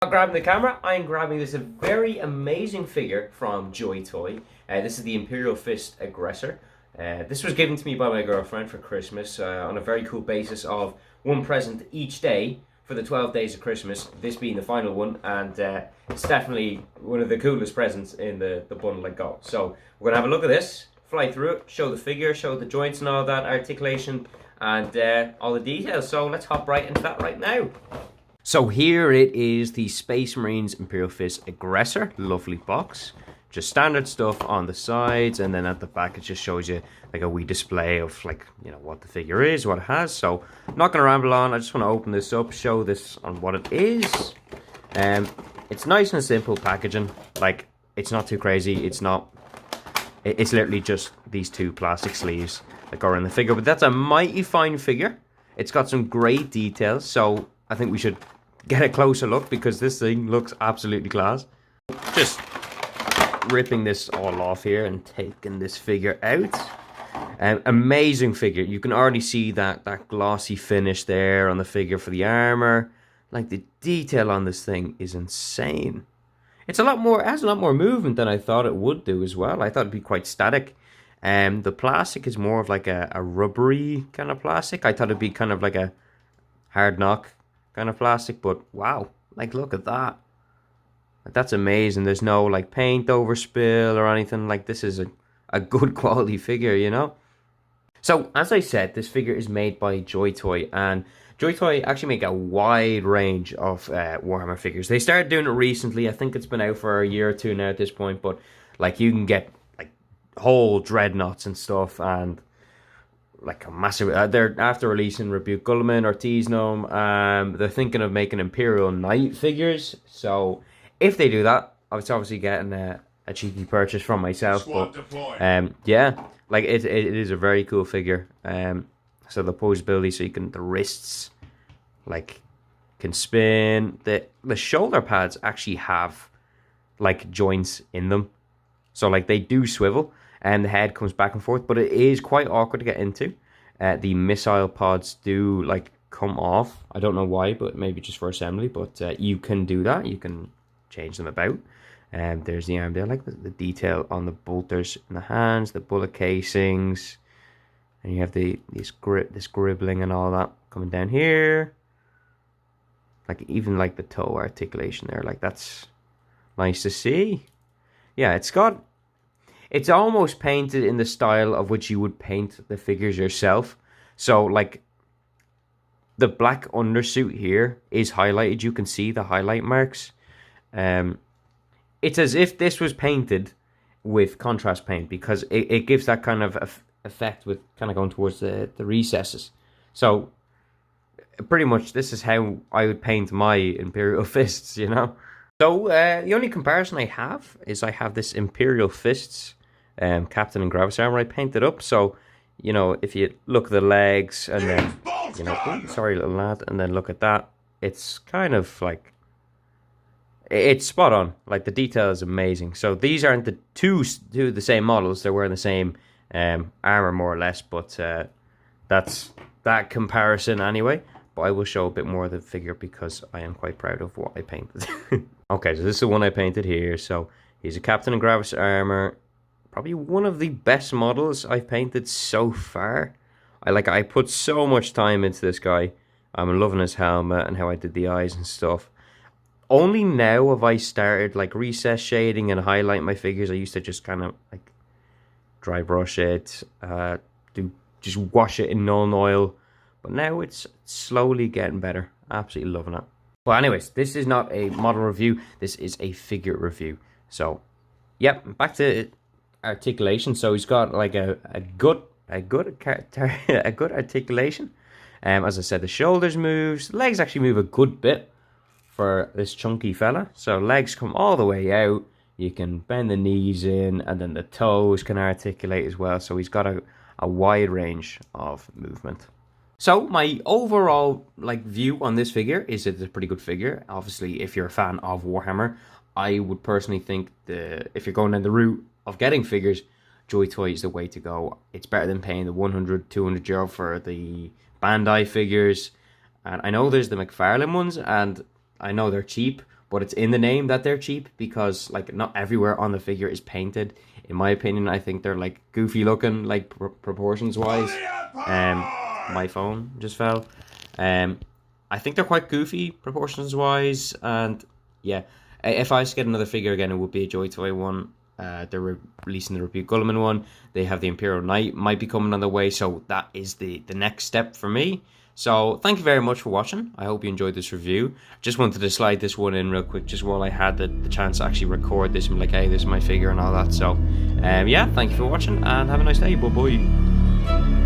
Not grabbing the camera, I'm grabbing this very amazing figure from Joytoy. This is the Imperial Fist Aggressor. This was given to me by my girlfriend for Christmas on a very cool basis of one present each day for the 12 days of Christmas, this being the final one, and it's definitely one of the coolest presents in the bundle I got. So we're going to have a look at this, fly through it, show the figure, show the joints and all that, articulation, and all the details. So let's hop right into that right now. So here it is, the Space Marines Imperial Fist Aggressor. Lovely box. Just standard stuff on the sides, and then at the back it just shows you like a wee display of, like, you know, what the figure is, what it has. So I'm not going to ramble on. I just want to open this up, show this on what it is. It's nice and simple packaging. Like, it's not too crazy. It's literally just these two plastic sleeves that go around the figure. But that's a mighty fine figure. It's got some great details, so I think we should get a closer look because this thing looks absolutely class. Just ripping this all off here and taking this figure out. Amazing figure. You can already see that glossy finish there on the figure for the armor. Like, the detail on this thing is insane. It has a lot more movement than I thought it would do as well. I thought it'd be quite static. The plastic is more of like a rubbery kind of plastic. I thought it'd be kind of like a hard knock kind of plastic, but wow, like, look at that. That's amazing. There's no like paint overspill or anything. Like, this is a good quality figure, you know. So as I said, this figure is made by Joytoy, and Joytoy actually make a wide range of Warhammer figures. They started doing it recently. I think it's been out for a year or two now at this point, but like, you can get like whole dreadnoughts and stuff, and like a massive they're after releasing Rebuke Guilliman or Teasnome. They're thinking of making Imperial Knight figures, so if they do that, I was obviously getting a cheeky purchase from myself. But yeah, like, it is a very cool figure. So the posability, so you can, the wrists like can spin. The shoulder pads actually have like joints in them, so like they do swivel, and the head comes back and forth, but it is quite awkward to get into. The missile pods do like come off. I don't know why, but maybe just for assembly. But you can do that. You can change them about. There's the arm there, like the detail on the bolters in the hands, the bullet casings, and you have this gribbling and all that coming down here. Like, even like the toe articulation there, like, that's nice to see. Yeah, it's almost painted in the style of which you would paint the figures yourself. So like, the black undersuit here is highlighted. You can see the highlight marks. It's as if this was painted with contrast paint, because it gives that kind of effect with kind of going towards the recesses. So pretty much this is how I would paint my Imperial Fists, you know. So the only comparison I have is I have this Imperial Fists Captain and Gravis armor I painted up. So, you know, if you look at the legs and then, you know, oh, sorry little lad, and then look at that, it's kind of like, it's spot on. Like, the detail is amazing. So these aren't the two the same models. They're wearing the same armor more or less, but that's that comparison anyway. But I will show a bit more of the figure because I am quite proud of what I painted. Okay, so this is the one I painted here. So he's a Captain and Gravis armor. Probably one of the best models I've painted so far. I put so much time into this guy. I'm loving his helmet and how I did the eyes and stuff. Only now have I started like recess shading and highlight my figures. I used to just kind of like dry brush it, just wash it in Nuln Oil. But now it's slowly getting better. Absolutely loving it. Well, anyways, this is not a model review. This is a figure review. So, yep, back to articulation. So he's got like a good articulation. As I said, the shoulders moves. The legs actually move a good bit for this chunky fella. So legs come all the way out. You can bend the knees in, and then the toes can articulate as well. So he's got a wide range of movement. So my overall like view on this figure is it's a pretty good figure. Obviously, if you're a fan of Warhammer, I would personally think if you're going down the route of getting figures, Joytoy is the way to go. It's better than paying the 100, 200 euro for the Bandai figures. And I know there's the McFarlane ones, and I know they're cheap, but it's in the name that they're cheap, because like not everywhere on the figure is painted. In my opinion, I think they're like goofy looking, like proportions wise. My phone just fell. I think they're quite goofy proportions wise, and yeah, if I was to get another figure again, it would be a Joytoy one. They're releasing the Rebuke Guilliman one. They have the Imperial Knight might be coming on the way, so that is the next step for me. So thank you very much for watching. I hope you enjoyed this review. Just wanted to slide this one in real quick, just while I had the chance to actually record this and be like, hey, this is my figure and all that. So yeah, thank you for watching and have a nice day. Bye bye.